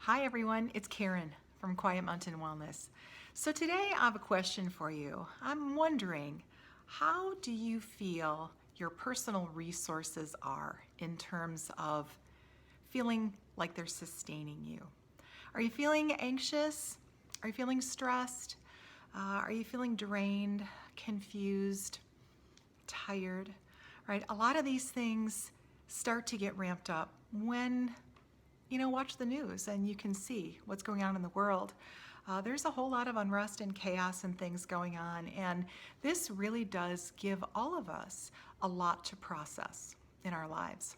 Hi everyone, it's Karen from Quiet Mountain Wellness. So today I have a question for you. I'm wondering, how do you feel your personal resources are in terms of feeling like they're sustaining you? Are you feeling anxious? Are you feeling stressed? Are you feeling drained, confused, tired? Right? A lot of these things start to get ramped up when watch the news and you can see what's going on in the world. There's a whole lot of unrest and chaos and things going on, and this really does give all of us a lot to process in our lives.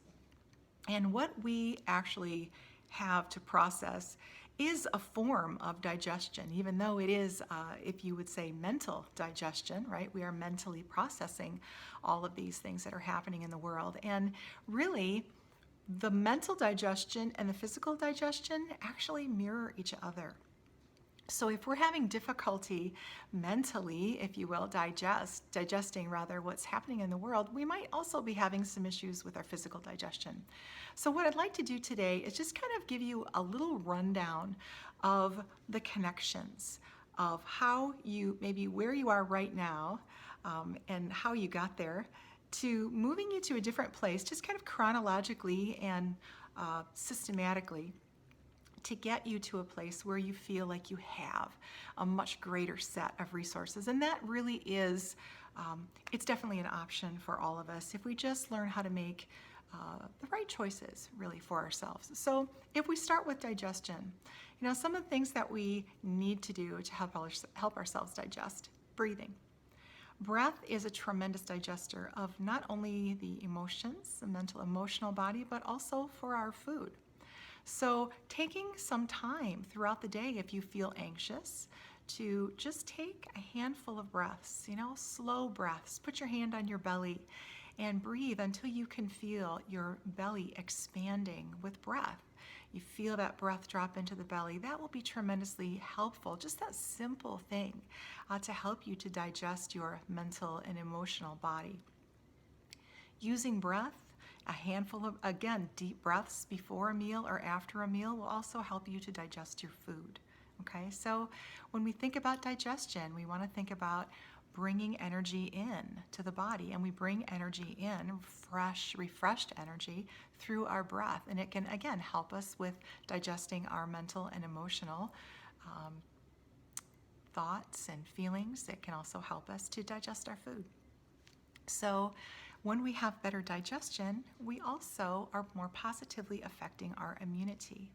And what we actually have to process is a form of digestion, even though it is, if you would say, mental digestion, right? We are mentally processing all of these things that are happening in the world. And really, the mental digestion and the physical digestion actually mirror each other. So if we're having difficulty mentally, if you will, digesting rather what's happening in the world, we might also be having some issues with our physical digestion. So what I'd like to do today is just kind of give you a little rundown of the connections of how you, maybe where you are right now, and how you got there, to moving you to a different place, just kind of chronologically and systematically, to get you to a place where you feel like you have a much greater set of resources. And that really is, it's definitely an option for all of us if we just learn how to make the right choices really for ourselves. So if we start with digestion, some of the things that we need to do to help ourselves digest: breathing. Breath is a tremendous digester of not only the emotions, the mental emotional body, but also for our food. So, taking some time throughout the day, if you feel anxious, to just take a handful of breaths, slow breaths. Put your hand on your belly and breathe until you can feel your belly expanding with breath. You feel that breath drop into the belly. That will be tremendously helpful. Just that simple thing to help you to digest your mental and emotional body. Using breath, a handful of, again, deep breaths before a meal or after a meal will also help you to digest your food. Okay, so when we think about digestion, we want to think about bringing energy in to the body, and we bring energy in, fresh, refreshed energy, through our breath. And it can, again, help us with digesting our mental and emotional um, thoughts and feelings. It can also help us to digest our food. So when we have better digestion, we also are more positively affecting our immunity.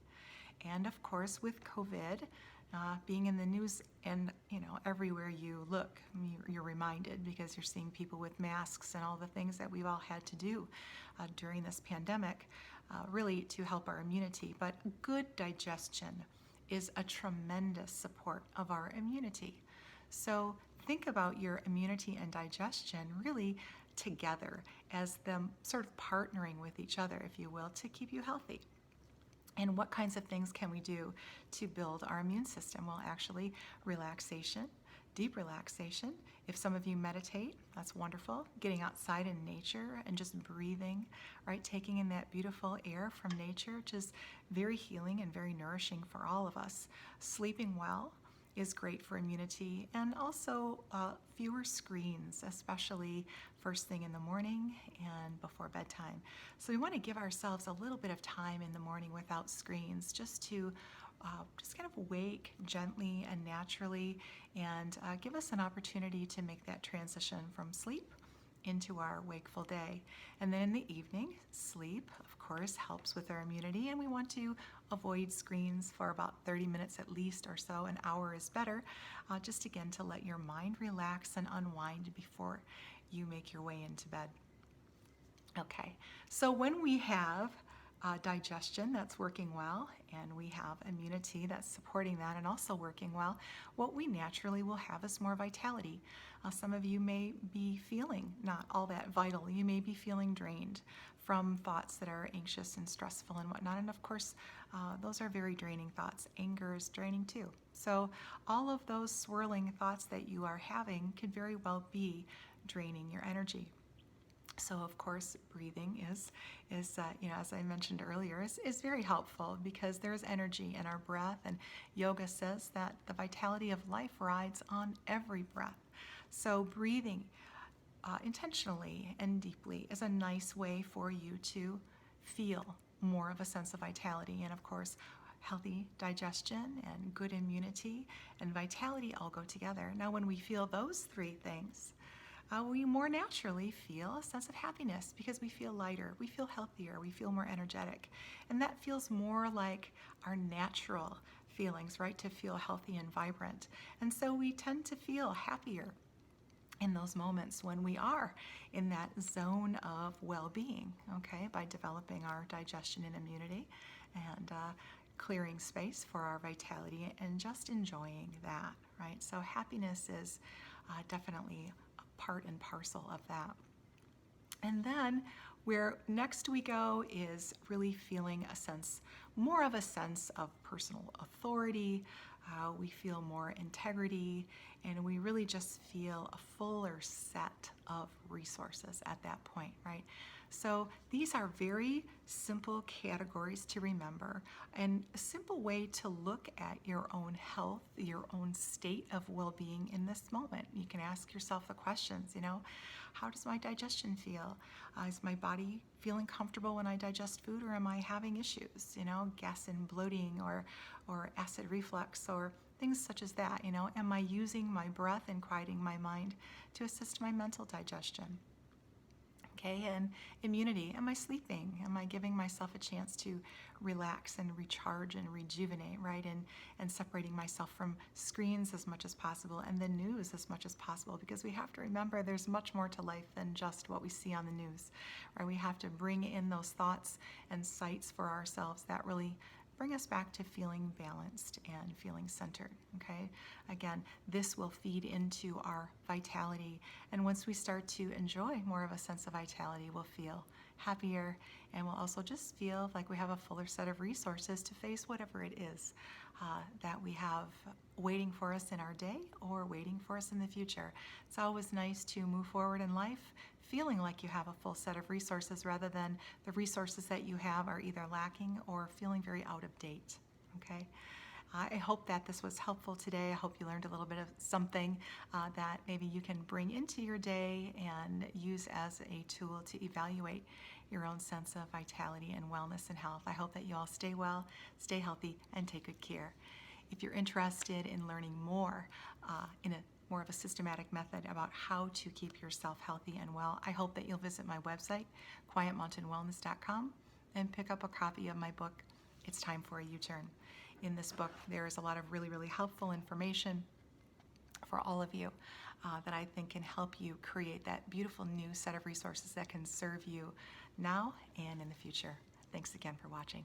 And of course, with COVID being in the news and everywhere you look, you're reminded, because you're seeing people with masks and all the things that we've all had to do during this pandemic, really to help our immunity. But good digestion is a tremendous support of our immunity. So think about your immunity and digestion really together, as them sort of partnering with each other, if you will, to keep you healthy. And what kinds of things can we do to build our immune system? Well, actually, relaxation, deep relaxation. If some of you meditate, that's wonderful. Getting outside in nature and just breathing, right? Taking in that beautiful air from nature, just very healing and very nourishing for all of us. Sleeping well is great for immunity, and also fewer screens, especially first thing in the morning and before bedtime. So we want to give ourselves a little bit of time in the morning without screens, just to just kind of wake gently and naturally, and give us an opportunity to make that transition from sleep into our wakeful day. And then in the evening, sleep, of course, helps with our immunity, and we want to avoid screens for about 30 minutes at least or so. An hour is better, just again to let your mind relax and unwind before you make your way into bed. Okay, so when we have digestion that's working well, and we have immunity that's supporting that and also working well, what we naturally will have is more vitality. Some of you may be feeling not all that vital. You may be feeling drained from thoughts that are anxious and stressful and whatnot. And of course, those are very draining thoughts. Anger is draining too. So all of those swirling thoughts that you are having could very well be draining your energy. So of course, breathing is as I mentioned earlier, is very helpful because there's energy in our breath, and yoga says that the vitality of life rides on every breath. So breathing intentionally and deeply is a nice way for you to feel more of a sense of vitality. And of course, healthy digestion and good immunity and vitality all go together. Now, when we feel those three things, we more naturally feel a sense of happiness because we feel lighter, we feel healthier, we feel more energetic. And that feels more like our natural feelings, right? To feel healthy and vibrant. And so we tend to feel happier in those moments when we are in that zone of well-being, okay, by developing our digestion and immunity and clearing space for our vitality and just enjoying that, right? So happiness is definitely a part and parcel of that. And then where next we go is really feeling a sense, more of a sense of personal authority. We feel more integrity, and we really just feel a fuller set of resources at that point, right? So these are very simple categories to remember, and a simple way to look at your own health, your own state of well-being in this moment. You can ask yourself the questions, how does my digestion feel? Is my body feeling comfortable when I digest food, or am I having issues, gas and bloating, or acid reflux, or things such as that, Am I using my breath and quieting my mind to assist my mental digestion? Okay, and immunity. Am I sleeping? Am I giving myself a chance to relax and recharge and rejuvenate, right? And separating myself from screens as much as possible and the news as much as possible, because we have to remember there's much more to life than just what we see on the news, right? We have to bring in those thoughts and sights for ourselves that really bring us back to feeling balanced and feeling centered, okay? Again, this will feed into our vitality, and once we start to enjoy more of a sense of vitality, we'll feel happier, and we'll also just feel like we have a fuller set of resources to face whatever it is that we have waiting for us in our day or waiting for us in the future. It's always nice to move forward in life feeling like you have a full set of resources rather than the resources that you have are either lacking or feeling very out of date. Okay? I hope that this was helpful today. I hope you learned a little bit of something that maybe you can bring into your day and use as a tool to evaluate your own sense of vitality and wellness and health. I hope that you all stay well, stay healthy, and take good care. If you're interested in learning more in a more of a systematic method about how to keep yourself healthy and well, I hope that you'll visit my website, quietmountainwellness.com, and pick up a copy of my book, It's Time for a U-Turn. In this book, there is a lot of really, really helpful information for all of you that I think can help you create that beautiful new set of resources that can serve you now and in the future. Thanks again for watching.